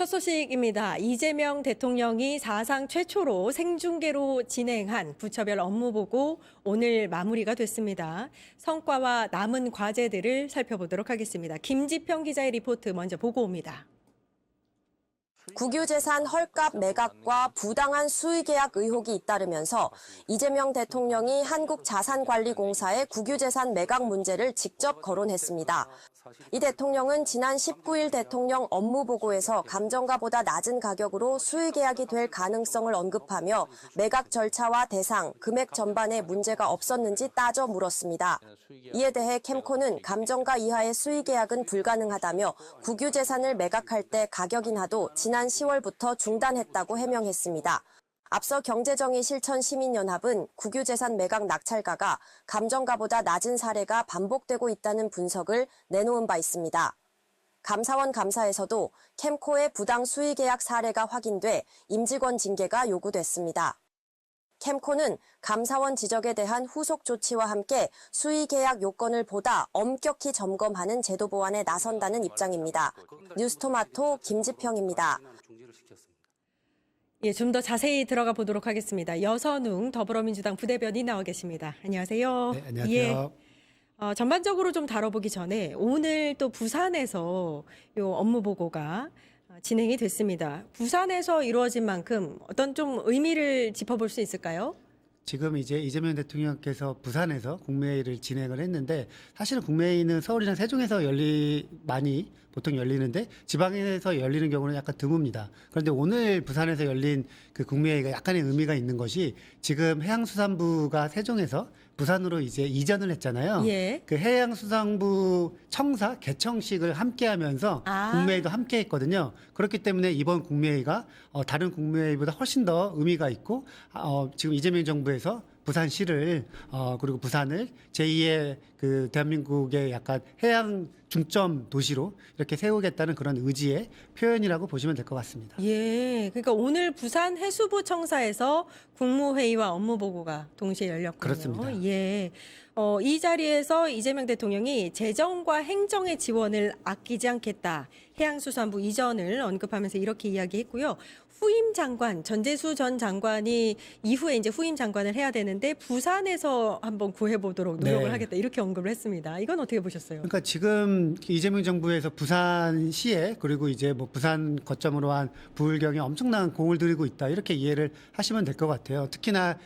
첫 소식입니다. 이재명 대통령이 사상 최초로 생중계로 진행한 부처별 업무보고 오늘 마무리가 됐습니다. 성과와 남은 과제들을 살펴보도록 하겠습니다. 김지평 기자의 리포트 먼저 보고 옵니다. 국유재산 헐값 매각과 부당한 수의계약 의혹이 잇따르면서 이재명 대통령이 한국자산관리공사의 국유재산 매각 문제를 직접 거론했습니다. 이 대통령은 지난 19일 대통령 업무보고에서 감정가보다 낮은 가격으로 수의계약이 될 가능성을 언급하며 매각 절차와 대상, 금액 전반에 문제가 없었는지 따져 물었습니다. 이에 대해 캠코는 감정가 이하의 수의계약은 불가능하다며 국유재산을 매각할 때 가격 인하도 지난 10월부터 중단했다고 해명했습니다. 앞서 경제정의실천시민연합은 국유재산 매각 낙찰가가 감정가보다 낮은 사례가 반복되고 있다는 분석을 내놓은 바 있습니다. 감사원 감사에서도 캠코의 부당 수의계약 사례가 확인돼 임직원 징계가 요구됐습니다. 캠코는 감사원 지적에 대한 후속 조치와 함께 수의계약 요건을 보다 엄격히 점검하는 제도 보완에 나선다는 입장입니다. 뉴스토마토 김지평입니다. 예, 좀 더 자세히 들어가 보도록 하겠습니다. 여선웅 더불어민주당 부대변인 나와 계십니다. 안녕하세요. 네, 안녕하세요. 전반적으로 좀 다뤄보기 전에 오늘 또 부산에서 요 업무 보고가 진행이 됐습니다. 부산에서 이루어진 만큼 어떤 좀 의미를 짚어볼 수 있을까요? 지금 이제 이재명 대통령께서 부산에서 국무회의를 진행을 했는데 사실은 국무회의는 서울이나 세종에서 많이 보통 열리는데 지방에서 열리는 경우는 약간 드뭅니다. 그런데 오늘 부산에서 열린 그 국무회의가 약간의 의미가 있는 것이 지금 해양수산부가 세종에서 부산으로 이제 이전을 했잖아요. 예. 그 해양수산부 청사 개청식을 함께 하면서 국무회의도 함께 했거든요. 그렇기 때문에 이번 국무회의가 다른 국무회의보다 훨씬 더 의미가 있고 지금 이재명 정부에서 부산시를 그리고 부산을 제2의 그 대한민국의 약간 해양 중점 도시로 이렇게 세우겠다는 그런 의지의 표현이라고 보시면 될 것 같습니다. 예, 그러니까 오늘 부산 해수부 청사에서 국무회의와 업무 보고가 동시에 열렸군요. 그렇습니다. 예, 이 자리에서 이재명 대통령이 재정과 행정의 지원을 아끼지 않겠다. 해양수산부 이전을 언급하면서 이렇게 이야기했고요. 후임 장관, 전재수 전 장관이 이후에 이제 후임 장관을 해야 되는데 부산에서 한번 구해보도록 노력을 네. 하겠다. 이렇게 언급을 했습니다. 이건 어떻게 보셨어요? 그러니까 지금 이재명 정부에서 부산시에 그리고 이제 뭐 부산 거점으로 한 부울경에 엄청난 공을 들이고 있다. 이렇게 이해를 하시면 될 것 같아요. 특히나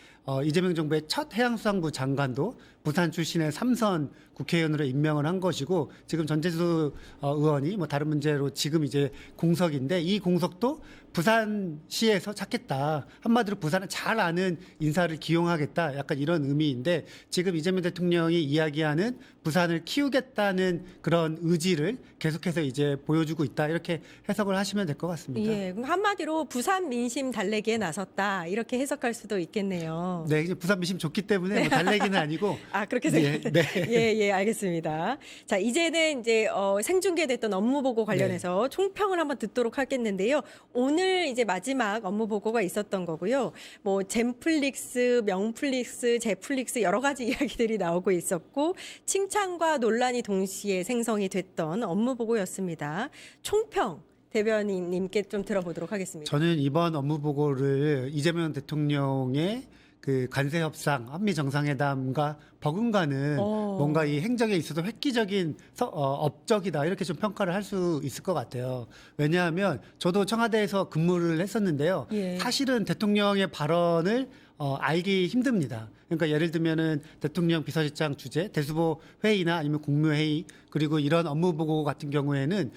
이재명 정부의 첫 해양수산부 장관도 부산 출신의 3선 국회의원으로 임명을 한 것이고 지금 전재수 의원이 뭐 다른 문제로 지금 이제 공석인데 이 공석도 부산시에서 찾겠다. 한마디로 부산을 잘 아는 인사를 기용하겠다. 약간 이런 의미인데 지금 이재명 대통령이 이야기하는 부산을 키우겠다는 그런 의지를 계속해서 이제 보여주고 있다. 이렇게 해석을 하시면 될 것 같습니다. 예, 그럼 한마디로 부산 민심 달래기에 나섰다. 이렇게 해석할 수도 있겠네요. 네, 이제 부산 민심 좋기 때문에 뭐 달래기는 아니고 그렇게 생각. 네. 예, 알겠습니다. 자, 이제는 이제 생중계됐던 업무 보고 관련해서 총평을 한번 듣도록 하겠는데요. 오늘 이제 마지막 업무 보고가 있었던 거고요. 뭐 젠플릭스, 명플릭스, 제플릭스 여러 가지 이야기들이 나오고 있었고 칭찬과 논란이 동시에 생성이 됐던 업무 보고였습니다. 총평 대변인님께 좀 들어보도록 하겠습니다. 저는 이번 업무 보고를 이재명 대통령의 그 관세 협상, 한미 정상회담과 버금가는 뭔가 이 행정에 있어서 획기적인 업적이다 이렇게 좀 평가를 할 수 있을 것 같아요. 왜냐하면 저도 청와대에서 근무를 했었는데요. 예. 사실은 대통령의 발언을 알기 힘듭니다. 그러니까 예를 들면은 대통령 비서실장 주재, 대수보 회의나 아니면 국무회의 그리고 이런 업무 보고 같은 경우에는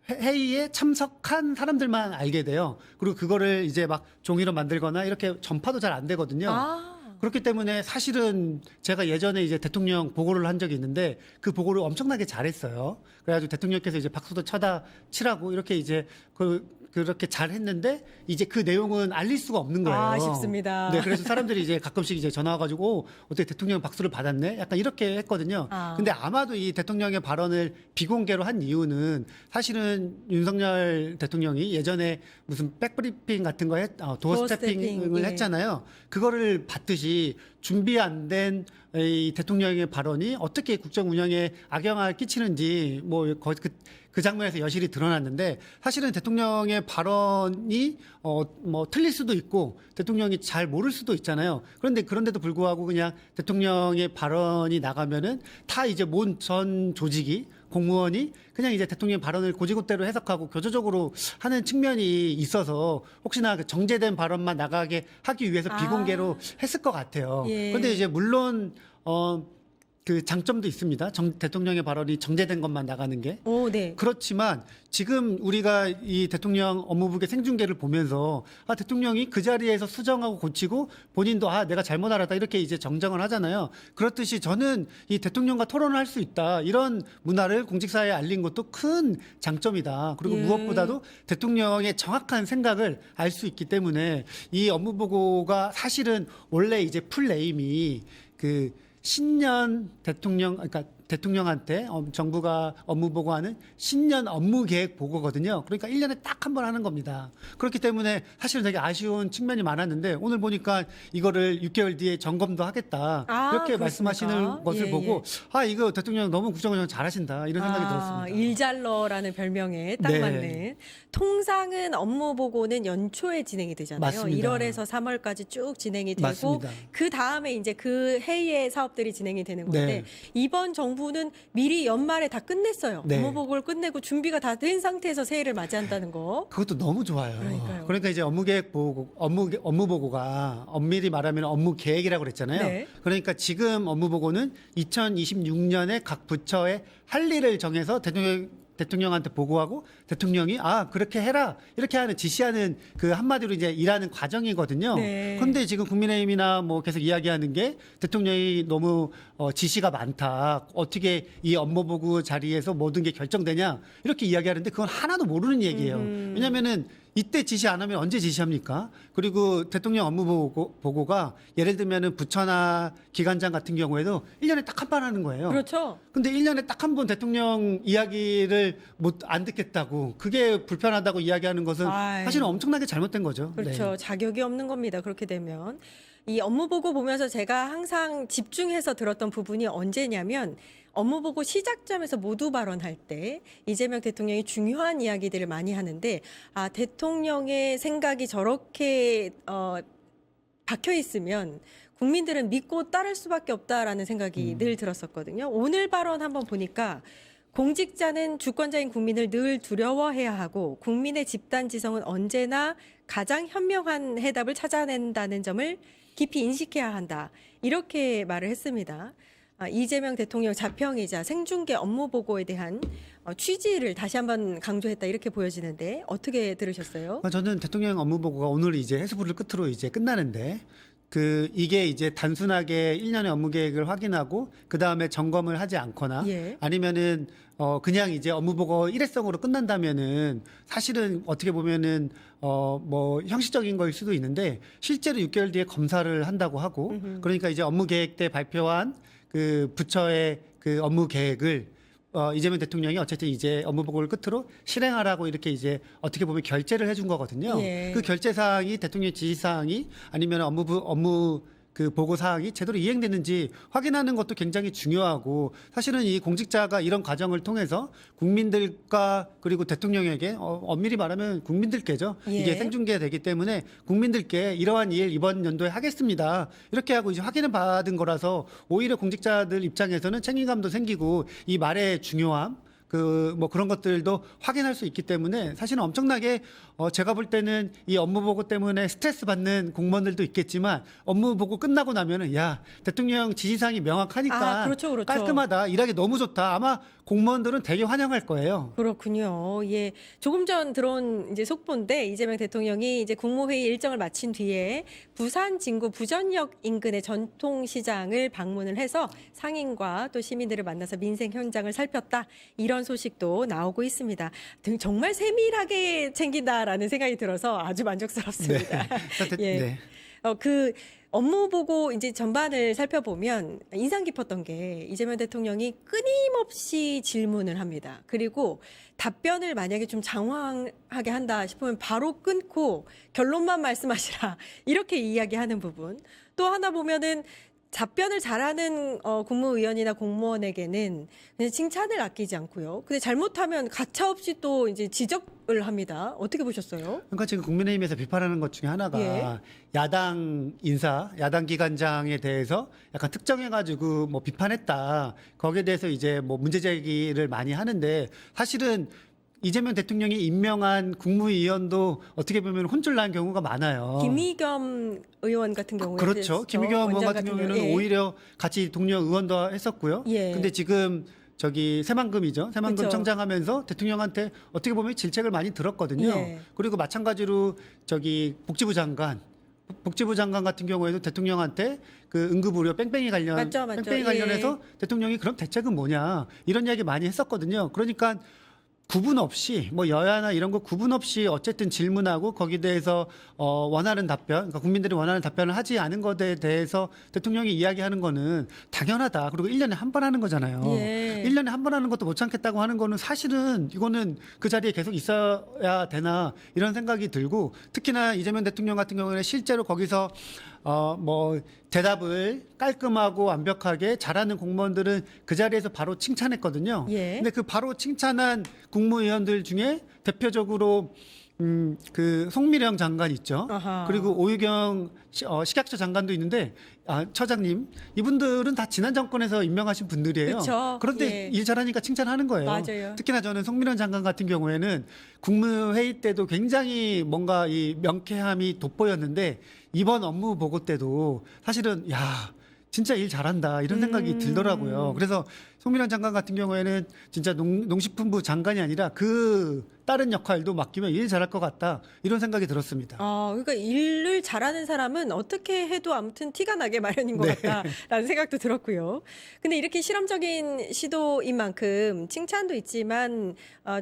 회의에 참석한 사람들만 알게 돼요. 그리고 그거를 이제 막 종이로 만들거나 이렇게 전파도 잘 안 되거든요. 그렇기 때문에 사실은 제가 예전에 이제 대통령 보고를 한 적이 있는데 그 보고를 엄청나게 잘했어요. 그래가지고 대통령께서 이제 박수도 쳐다 치라고 이렇게 이제 그렇게 잘했는데 이제 그 내용은 알릴 수가 없는 거예요. 아쉽습니다. 네, 그래서 사람들이 이제 가끔씩 이제 전화 와가지고 어떻게 대통령 박수를 받았네? 약간 이렇게 했거든요. 근데 아마도 이 대통령의 발언을 비공개로 한 이유는 사실은 윤석열 대통령이 예전에 무슨 백브리핑 같은 거 도어 스태핑을 예. 했잖아요. 그거를 봤듯이 하듯이 준비 안 된 이 대통령의 발언이 어떻게 국정 운영에 악영향을 끼치는지 뭐 거의 그 장면에서 여실히 드러났는데 사실은 대통령의 발언이 뭐 틀릴 수도 있고 대통령이 잘 모를 수도 있잖아요. 그런데도 불구하고 그냥 대통령의 발언이 나가면은 다 이제 모든 전 조직이 공무원이 그냥 이제 대통령 발언을 고지고대로 해석하고 교조적으로 하는 측면이 있어서 혹시나 그 정제된 발언만 나가게 하기 위해서 비공개로 했을 것 같아요. 예. 그런데 이제 물론 그 장점도 있습니다. 대통령의 발언이 정제된 것만 나가는 게. 오, 네. 그렇지만 지금 우리가 이 대통령 업무부의 생중계를 보면서 대통령이 그 자리에서 수정하고 고치고 본인도 내가 잘못 알았다 이렇게 이제 정정을 하잖아요. 그렇듯이 저는 이 대통령과 토론을 할 수 있다 이런 문화를 공직사회에 알린 것도 큰 장점이다. 그리고 예. 무엇보다도 대통령의 정확한 생각을 알 수 있기 때문에 이 업무보고가 사실은 원래 이제 풀네임이 그 신년 대통령, 그러니까 대통령한테 정부가 업무 보고하는 신년 업무 계획 보고거든요. 그러니까 1년에 딱 한 번 하는 겁니다. 그렇기 때문에 사실은 되게 아쉬운 측면이 많았는데 오늘 보니까 이거를 6개월 뒤에 점검도 하겠다. 이렇게 그렇습니까? 말씀하시는 것을 예, 보고 예. 이거 대통령 너무 국정운영 잘하신다 이런 생각이 들었습니다. 일잘러라는 별명에 딱 네. 맞는. 통상은 업무 보고는 연초에 진행이 되잖아요. 맞습니다. 1월에서 3월까지 쭉 진행이 되고 맞습니다. 그 다음에 이제 그 해의 사업들이 진행이 되는 건데 네. 이번 정부는 미리 연말에 다 끝냈어요. 네. 업무 보고를 끝내고 준비가 다 된 상태에서 새해를 맞이한다는 거. 그것도 너무 좋아요. 그러니까요. 그러니까 이제 업무 계획 보고 업무 보고가 엄밀히 말하면 업무 계획이라고 그랬잖아요. 네. 그러니까 지금 업무 보고는 2026년에 각 부처의 할 일을 정해서 대통령한테 보고하고 대통령이 그렇게 해라 이렇게 하는 지시하는 그 한마디로 이제 일하는 과정이거든요. 네. 그런데 지금 국민의힘이나 뭐 계속 이야기하는 게 대통령이 너무 지시가 많다. 어떻게 이 업무 보고 자리에서 모든 게 결정되냐 이렇게 이야기하는데 그건 하나도 모르는 얘기예요. 왜냐하면은 이때 지시 안 하면 언제 지시합니까? 그리고 대통령 업무 보고가 예를 들면은 부처나 기관장 같은 경우에도 1년에 딱 한 번 하는 거예요. 그렇죠. 근데 1년에 딱 한 번 대통령 이야기를 안 듣겠다고 그게 불편하다고 이야기하는 것은 아유. 사실은 엄청나게 잘못된 거죠. 그렇죠. 네. 자격이 없는 겁니다. 그렇게 되면. 이 업무 보고 보면서 제가 항상 집중해서 들었던 부분이 언제냐면 업무 보고 시작점에서 모두 발언할 때 이재명 대통령이 중요한 이야기들을 많이 하는데 대통령의 생각이 저렇게 박혀 있으면 국민들은 믿고 따를 수밖에 없다라는 생각이 늘 들었었거든요. 오늘 발언 한번 보니까 공직자는 주권자인 국민을 늘 두려워해야 하고 국민의 집단 지성은 언제나 가장 현명한 해답을 찾아낸다는 점을 깊이 인식해야 한다. 이렇게 말을 했습니다. 이재명 대통령 자평이자 생중계 업무 보고에 대한 취지를 다시 한번 강조했다 이렇게 보여지는데 어떻게 들으셨어요? 저는 대통령 업무 보고가 오늘 이제 해수부를 끝으로 이제 끝나는데 이게 이제 단순하게 1년의 업무 계획을 확인하고 그 다음에 점검을 하지 않거나 예. 아니면은 그냥 이제 업무 보고 일회성으로 끝난다면은 사실은 어떻게 보면은 뭐 형식적인 거일 수도 있는데 실제로 6개월 뒤에 검사를 한다고 하고 그러니까 이제 업무 계획 때 발표한 그 부처의 그 업무 계획을 이재명 대통령이 어쨌든 이제 업무 보고를 끝으로 실행하라고 이렇게 이제 어떻게 보면 결재를 해준 거거든요. 예. 그 결재 사항이 대통령 지시 사항이 아니면 업무 그 보고 사항이 제대로 이행됐는지 확인하는 것도 굉장히 중요하고 사실은 이 공직자가 이런 과정을 통해서 국민들과 그리고 대통령에게 엄밀히 말하면 국민들께죠. 예. 이게 생중계되기 때문에 국민들께 이러한 일 이번 연도에 하겠습니다. 이렇게 하고 이제 확인을 받은 거라서 오히려 공직자들 입장에서는 책임감도 생기고 이 말의 중요함 뭐 그런 것들도 확인할 수 있기 때문에 사실은 엄청나게 제가 볼 때는 이 업무 보고 때문에 스트레스 받는 공무원들도 있겠지만 업무 보고 끝나고 나면은 야 대통령 지시사항이 명확하니까 그렇죠, 그렇죠. 깔끔하다 일하기 너무 좋다 아마 공무원들은 되게 환영할 거예요. 그렇군요. 예. 조금 전 들어온 이제 속보인데 이재명 대통령이 이제 국무회의 일정을 마친 뒤에 부산 진구 부전역 인근의 전통시장을 방문을 해서 상인과 또 시민들을 만나서 민생 현장을 살폈다. 이런 소식도 나오고 있습니다. 정말 세밀하게 챙긴다라는 생각이 들어서 아주 만족스럽습니다. 예. 네. 그 업무 보고 이제 전반을 살펴보면 인상 깊었던 게 이재명 대통령이 끊임없이 질문을 합니다. 그리고 답변을 만약에 좀 장황하게 한다 싶으면 바로 끊고 결론만 말씀하시라 이렇게 이야기하는 부분. 또 하나 보면은 답변을 잘하는 국무위원이나 공무원에게는 그냥 칭찬을 아끼지 않고요. 근데 잘못하면 가차없이 또 이제 지적을 합니다. 어떻게 보셨어요? 그러니까 지금 국민의힘에서 비판하는 것 중에 하나가 예. 야당 인사, 야당 기관장에 대해서 약간 특정해가지고 뭐 비판했다. 거기에 대해서 이제 뭐 문제 제기를 많이 하는데 사실은 이재명 대통령이 임명한 국무위원도 어떻게 보면 혼쭐 난 경우가 많아요. 김의겸 의원 같은 경우에 그렇죠. 김의겸 의원 같은 경우에는 예. 오히려 같이 동료 의원도 했었고요. 예. 근데 지금 저기 새만금이죠. 새만금 그렇죠. 청장하면서 대통령한테 어떻게 보면 질책을 많이 들었거든요. 예. 그리고 마찬가지로 저기 복지부 장관 같은 경우에도 대통령한테 그 응급의료 뺑뺑이 맞죠. 뺑뺑이 관련해서 대통령이 그럼 대책은 뭐냐 이런 이야기 많이 했었거든요. 그러니까 구분 없이 뭐 여야나 이런 거 구분 없이 어쨌든 질문하고 거기에 대해서 원하는 답변, 그러니까 국민들이 원하는 답변을 하지 않은 것에 대해서 대통령이 이야기하는 거는 당연하다. 그리고 1년에 한 번 하는 거잖아요. 예. 1년에 한 번 하는 것도 못 참겠다고 하는 거는 사실은 이거는 그 자리에 계속 있어야 되나 이런 생각이 들고 특히나 이재명 대통령 같은 경우에는 실제로 거기서 뭐 대답을 깔끔하고 완벽하게 잘하는 공무원들은 그 자리에서 바로 칭찬했거든요. 예. 근데 그 바로 칭찬한 국무위원들 중에 대표적으로 그 송미령 장관 있죠. 아하. 그리고 오유경 식약처 장관도 있는데 처장님 이분들은 다 지난 정권에서 임명하신 분들이에요. 그쵸. 그런데 예. 일 잘하니까 칭찬하는 거예요. 맞아요. 특히나 저는 송미령 장관 같은 경우에는 국무회의 때도 굉장히 뭔가 이 명쾌함이 돋보였는데 이번 업무 보고 때도 사실은 야 진짜 일 잘한다 이런 생각이 들더라고요. 그래서 송미령 장관 같은 경우에는 진짜 농식품부 장관이 아니라 그 다른 역할도 맡기면 일 잘할 것 같다 이런 생각이 들었습니다. 그러니까 일을 잘하는 사람은 어떻게 해도 아무튼 티가 나게 마련인 것 같다라는 생각도 들었고요. 근데 이렇게 실험적인 시도인 만큼 칭찬도 있지만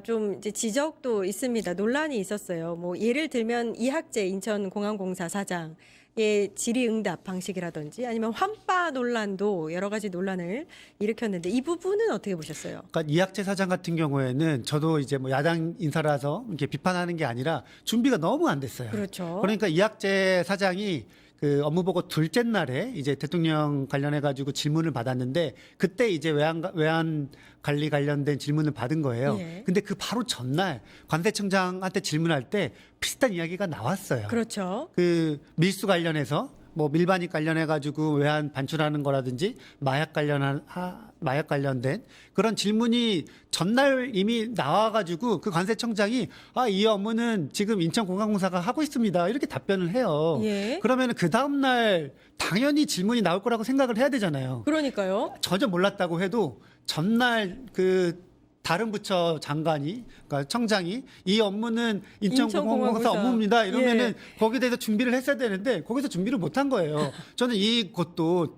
좀 이제 지적도 있습니다. 논란이 있었어요. 뭐 예를 들면 이학재 인천공항공사 사장. 의 질의응답 방식이라든지 아니면 환빠 논란도 여러 가지 논란을 일으켰는데 이 부분은 어떻게 보셨어요? 그러니까 이학재 사장 같은 경우에는 저도 이제 뭐 야당 인사라서 이렇게 비판하는 게 아니라 준비가 너무 안 됐어요. 그렇죠. 그러니까 이학재 사장이 그 업무 보고 둘째 날에 이제 대통령 관련해 가지고 질문을 받았는데 그때 이제 외환 관리 관련된 질문을 받은 거예요. 예. 근데 그 바로 전날 관세청장한테 질문할 때 비슷한 이야기가 나왔어요. 그렇죠. 그 밀수 관련해서 뭐 밀반입 관련해 가지고 외환 반출하는 거라든지 마약 관련된 그런 질문이 전날 이미 나와 가지고 그 관세청장이 이 업무는 지금 인천공항공사가 하고 있습니다. 이렇게 답변을 해요. 예. 그러면 그 다음 날 당연히 질문이 나올 거라고 생각을 해야 되잖아요. 그러니까요. 전혀 몰랐다고 해도 전날 그 다른 부처 장관이 그러니까 청장이 이 업무는 인천공항공사 업무입니다. 이러면은 거기에 대해서 준비를 했어야 되는데 거기서 준비를 못 한 거예요. 저는 이것도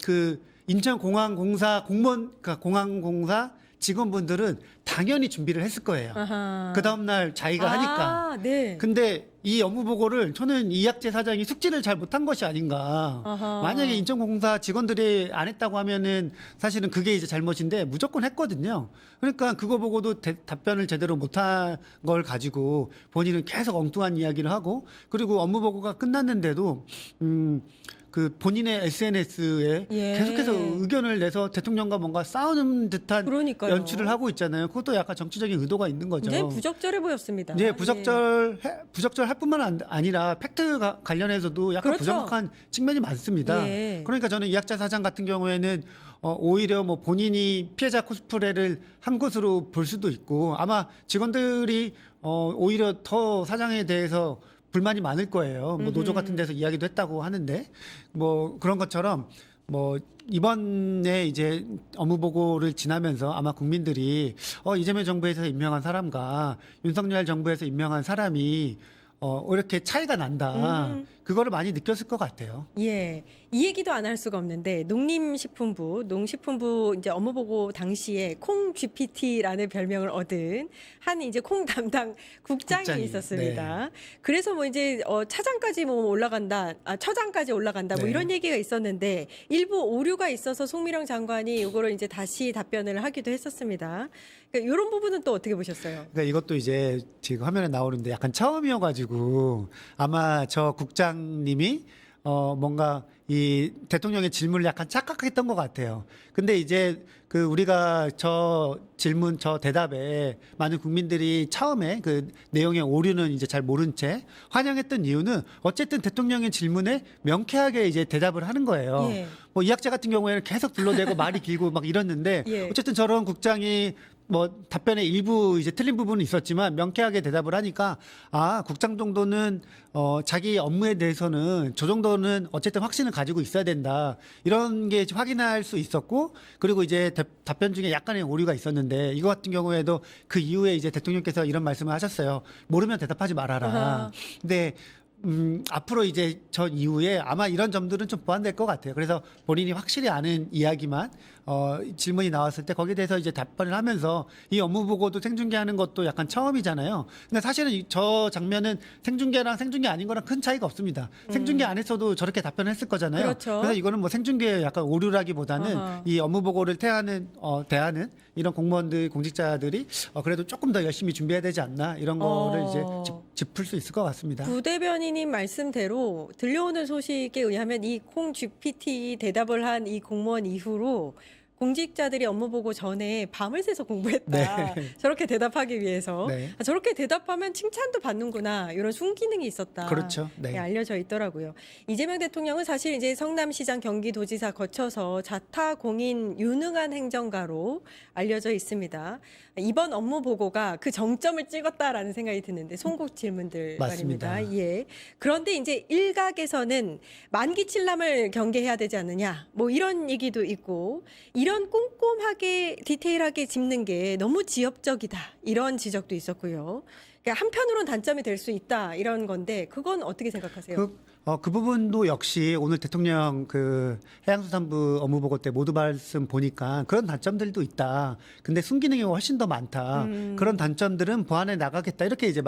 그 인천공항공사 공무원 그러니까 공항공사 직원분들은 당연히 준비를 했을 거예요. 아하. 그 다음 날 자기가 하니까. 네. 근데 이 업무 보고를 저는 이학재 사장이 숙지를 잘 못한 것이 아닌가. 아하. 만약에 인천공사 직원들이 안 했다고 하면은 사실은 그게 이제 잘못인데 무조건 했거든요. 그러니까 그거 보고도 답변을 제대로 못한 걸 가지고 본인은 계속 엉뚱한 이야기를 하고 그리고 업무 보고가 끝났는데도 그 본인의 SNS에 예. 계속해서 의견을 내서 대통령과 뭔가 싸우는 듯한 그러니까요. 연출을 하고 있잖아요. 그것도 약간 정치적인 의도가 있는 거죠. 네, 부적절해 보였습니다. 네, 부적절할 뿐만 아니라 팩트 관련해서도 약간 그렇죠. 부정확한 측면이 많습니다. 예. 그러니까 저는 이학재 사장 같은 경우에는 오히려 뭐 본인이 피해자 코스프레를 한 것으로 볼 수도 있고 아마 직원들이 오히려 더 사장에 대해서 불만이 많을 거예요. 뭐 노조 같은 데서 이야기도 했다고 하는데 뭐 그런 것처럼 뭐 이번에 이제 업무 보고를 지나면서 아마 국민들이 이재명 정부에서 임명한 사람과 윤석열 정부에서 임명한 사람이 이렇게 차이가 난다. 그거를 많이 느꼈을 것 같아요. 예, 이 얘기도 안 할 수가 없는데 농식품부 이제 업무 보고 당시에 콩 GPT라는 별명을 얻은 한 이제 콩 담당 국장이 국장이, 있었습니다. 그래서 뭐 이제 차장까지 뭐 올라간다, 처장까지 올라간다, 뭐 네. 이런 얘기가 있었는데 일부 오류가 있어서 송미령 장관이 이거를 이제 다시 답변을 하기도 했었습니다. 그러니까 이런 부분은 또 어떻게 보셨어요? 그러니까 이것도 이제 지금 화면에 나오는데 약간 처음이어가지고 아마 저 국장님이 뭔가 이 대통령의 질문을 약간 착각했던 것 같아요. 근데 이제 그 우리가 저 질문, 저 대답에 많은 국민들이 처음에 그 내용의 오류는 이제 잘 모른 채 환영했던 이유는 어쨌든 대통령의 질문에 명쾌하게 이제 대답을 하는 거예요. 예. 뭐 이학자 같은 경우에는 계속 불러대고 말이 길고 막 이랬는데 예. 어쨌든 저런 국장이 뭐 답변에 일부 이제 틀린 부분은 있었지만 명쾌하게 대답을 하니까 국장 정도는 자기 업무에 대해서는 저 정도는 어쨌든 확신을 가지고 있어야 된다 이런 게 확인할 수 있었고 그리고 이제 답변 중에 약간의 오류가 있었는데 이거 같은 경우에도 그 이후에 이제 대통령께서 이런 말씀을 하셨어요. 모르면 대답하지 말아라. 아하. 근데 앞으로 이제 저 이후에 아마 이런 점들은 좀 보완될 것 같아요. 그래서 본인이 확실히 아는 이야기만 질문이 나왔을 때 거기에 대해서 이제 답변을 하면서 이 업무 보고도 생중계하는 것도 약간 처음이잖아요. 근데 사실은 저 장면은 생중계랑 생중계 아닌 거랑 큰 차이가 없습니다. 생중계 안 했어도 저렇게 답변했을 거잖아요. 그렇죠. 그래서 이거는 뭐 생중계의 약간 오류라기보다는 아하. 이 업무 보고를 대하는 이런 공무원들, 공직자들이 그래도 조금 더 열심히 준비해야 되지 않나 이런 거를 이제 짚을 수 있을 것 같습니다. 부대변인님 말씀대로 들려오는 소식에 의하면 이 콩 GPT 대답을 한 이 공무원 이후로 공직자들이 업무 보고 전에 밤을 새서 공부했다. 네. 저렇게 대답하기 위해서. 네. 저렇게 대답하면 칭찬도 받는구나. 이런 순기능이 있었다. 그렇죠. 네. 알려져 있더라고요. 이재명 대통령은 사실 이제 성남시장 경기도지사 거쳐서 자타공인 유능한 행정가로 알려져 있습니다. 이번 업무 보고가 그 정점을 찍었다라는 생각이 드는데 송곳 질문들 맞습니다. 말입니다. 예. 그런데 이제 일각에서는 만기 칠남을 경계해야 되지 않느냐. 뭐 이런 얘기도 있고 이런 꼼꼼하게 디테일하게 짚는 게 너무 지엽적이다. 이런 지적도 있었고요. 그러니까 한편으로는 단점이 될 수 있다. 이런 건데 그건 어떻게 생각하세요? 그 부분도 역시 오늘 대통령 그 해양수산부 업무보고 때 모두 말씀 보니까 그런 단점들도 있다. 근데 순기능이 훨씬 더 많다. 그런 단점들은 보완해 나가겠다. 이렇게 이제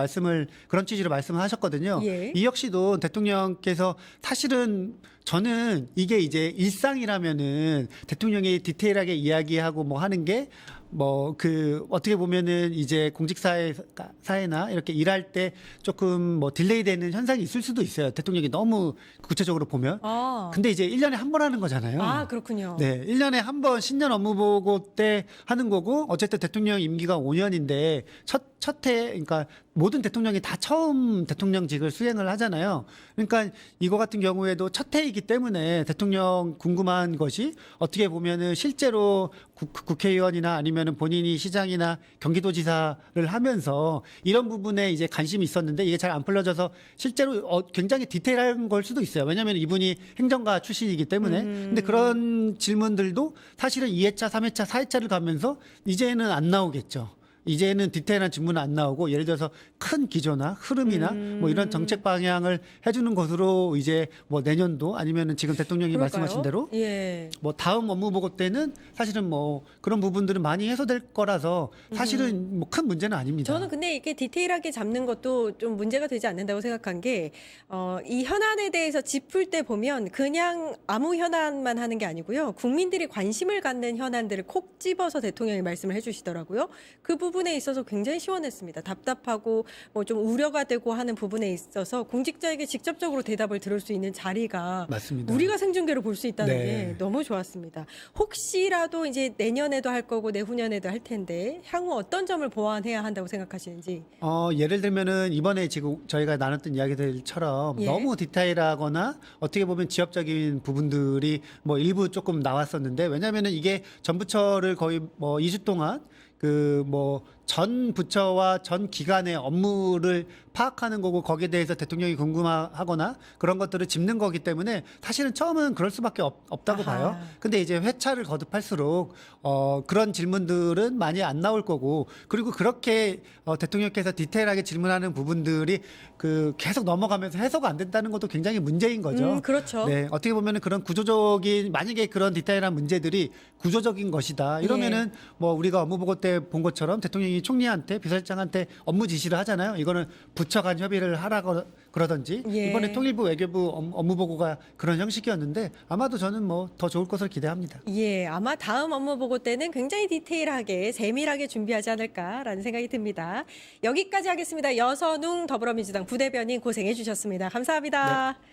그런 취지로 말씀을 하셨거든요. 예. 이 역시도 대통령께서 사실은 저는 이게 이제 일상이라면은 대통령이 디테일하게 이야기하고 뭐 하는 게 어떻게 보면은 이제 사회나 이렇게 일할 때 조금 뭐 딜레이 되는 현상이 있을 수도 있어요. 대통령이 너무 구체적으로 보면. 근데 근데 이제 1년에 한 번 하는 거잖아요. 그렇군요. 네. 1년에 한 번 신년 업무 보고 때 하는 거고 어쨌든 대통령 임기가 5년인데 그러니까 모든 대통령이 다 처음 대통령직을 수행을 하잖아요. 그러니까 이거 같은 경우에도 첫 해이기 때문에 대통령 궁금한 것이 어떻게 보면은 실제로 국회의원이나 아니면은 본인이 시장이나 경기도지사를 하면서 이런 부분에 이제 관심이 있었는데 이게 잘 안 풀려져서 실제로 굉장히 디테일한 걸 수도 있어요. 왜냐하면 이분이 행정가 출신이기 때문에. 근데 그런 질문들도 사실은 2회차, 3회차, 4회차를 가면서 이제는 안 나오겠죠. 이제는 디테일한 질문은 안 나오고 예를 들어서 큰 기조나 흐름이나 뭐 이런 정책 방향을 해주는 것으로 이제 뭐 내년도 아니면은 지금 대통령이 그럴까요? 말씀하신 대로 예. 뭐 다음 업무 보고 때는 사실은 뭐 그런 부분들은 많이 해소될 거라서 사실은 뭐 큰 문제는 아닙니다. 저는 근데 이게 디테일하게 잡는 것도 좀 문제가 되지 않는다고 생각한 게, 이 현안에 대해서 짚을 때 보면 그냥 아무 현안만 하는 게 아니고요. 국민들이 관심을 갖는 현안들을 콕 집어서 대통령이 말씀을 해주시더라고요. 그 부분에 있어서 굉장히 시원했습니다. 답답하고 뭐 좀 우려가 되고 하는 부분에 있어서 공직자에게 직접적으로 대답을 들을 수 있는 자리가 맞습니다. 우리가 생중계로 볼 수 있다는 네. 게 너무 좋았습니다. 혹시라도 이제 내년에도 할 거고 내후년에도 할 텐데 향후 어떤 점을 보완해야 한다고 생각하시는지. 예를 들면은 이번에 지금 저희가 나눴던 이야기들처럼 예. 너무 디테일하거나 어떻게 보면 지역적인 부분들이 뭐 일부 조금 나왔었는데 왜냐면은 이게 전부처를 거의 뭐 2주 동안 그 뭐 전 부처와 전 기관의 업무를 파악하는 거고 거기에 대해서 대통령이 궁금하거나 그런 것들을 짚는 거기 때문에 사실은 처음은 그럴 수밖에 없다고 아하. 봐요. 근데 이제 회차를 거듭할수록 그런 질문들은 많이 안 나올 거고 그리고 그렇게 대통령께서 디테일하게 질문하는 부분들이 그 계속 넘어가면서 해소가 안 된다는 것도 굉장히 문제인 거죠. 그렇죠. 네, 어떻게 보면은 그런 구조적인 만약에 그런 디테일한 문제들이 구조적인 것이다. 이러면은 뭐 우리가 업무보고 때 본 것처럼 대통령이 총리한테 비서실장한테 업무 지시를 하잖아요. 이거는 부처 간 협의를 하라고 그러든지 예. 이번에 통일부 외교부 업무보고가 그런 형식이었는데 아마도 저는 뭐 더 좋을 것을 기대합니다. 예, 아마 다음 업무 보고 때는 굉장히 디테일하게 세밀하게 준비하지 않을까라는 생각이 듭니다. 여기까지 하겠습니다. 여선웅 더불어민주당 부대변인 고생해 주셨습니다. 감사합니다. 네.